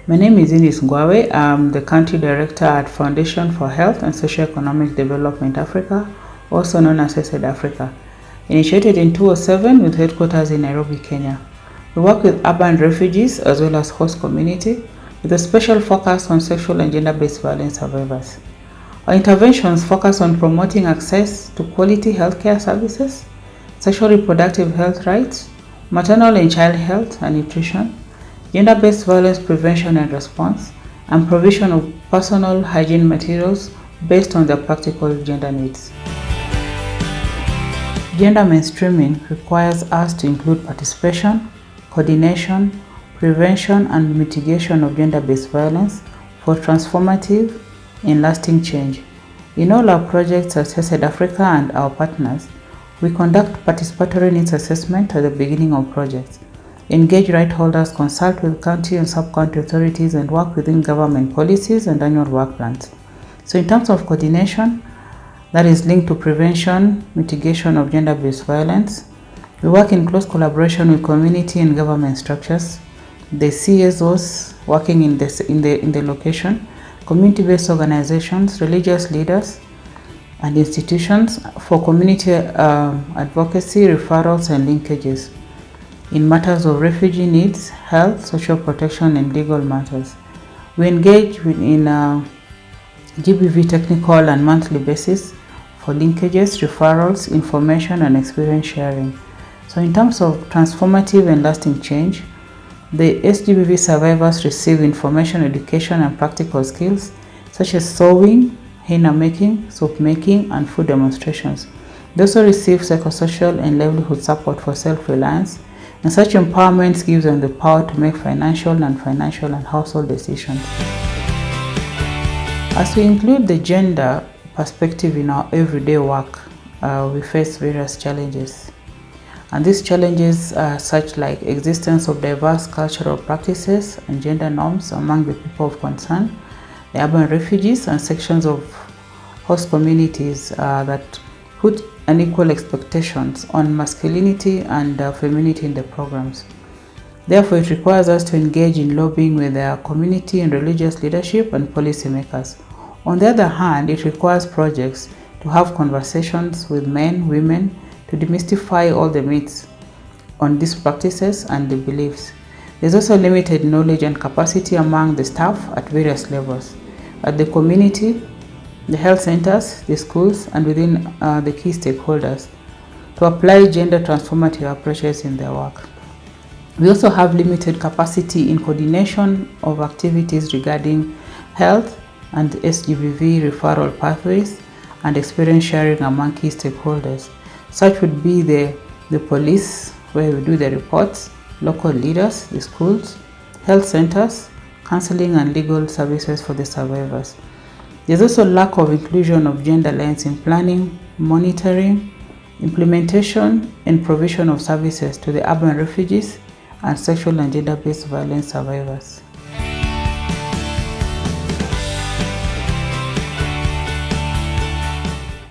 My name is Eunice Ngwawe. I'm the Country Director at Foundation for Health and Socio-Economic Development Africa, also known as HESED Africa, initiated in 2007 with headquarters in Nairobi, Kenya. We work with urban refugees as well as host community with a special focus on sexual and gender-based violence survivors. Our interventions focus on promoting access to quality healthcare services, sexual reproductive health rights, maternal and child health and nutrition, gender-based violence prevention and response, and provision of personal hygiene materials based on their practical gender needs. Gender mainstreaming requires us to include participation, coordination, prevention, and mitigation of gender-based violence for transformative and lasting change. In all our projects at HESED Africa and our partners, we conduct participatory needs assessment at the beginning of projects, engage right holders, consult with county and sub-county authorities, and work within government policies and annual work plans. So in terms of coordination, that is linked to prevention, mitigation of gender-based violence. We work in close collaboration with community and government structures, the CSOs working in the location, community-based organizations, religious leaders, and institutions for community advocacy, referrals, and linkages in matters of refugee needs, health, social protection, and legal matters. We engage in GBV technical and monthly basis for linkages, referrals, information, and experience sharing. So in terms of transformative and lasting change, the SGBV survivors receive information, education, and practical skills such as sewing, henna making, soap making, and food demonstrations. They also receive psychosocial and livelihood support for self-reliance, and such empowerment gives them the power to make financial, non-financial, and household decisions. As we include the gender perspective in our everyday work, we face various challenges. And these challenges are such like existence of diverse cultural practices and gender norms among the people of concern, the urban refugees, and sections of host communities that put unequal expectations on masculinity and femininity in the programs. Therefore, it requires us to engage in lobbying with our community and religious leadership and policymakers. On the other hand, it requires projects to have conversations with men, women, to demystify all the myths on these practices and the beliefs. There's also limited knowledge and capacity among the staff at various levels, at the community, the health centers, the schools, and within the key stakeholders to apply gender transformative approaches in their work. We also have limited capacity in coordination of activities regarding health and SGBV referral pathways and experience sharing among key stakeholders. Such would be the police, where we do the reports, local leaders, the schools, health centers, counseling, and legal services for the survivors. There's also lack of inclusion of gender lens in planning, monitoring, implementation, and provision of services to the urban refugees and sexual and gender-based violence survivors.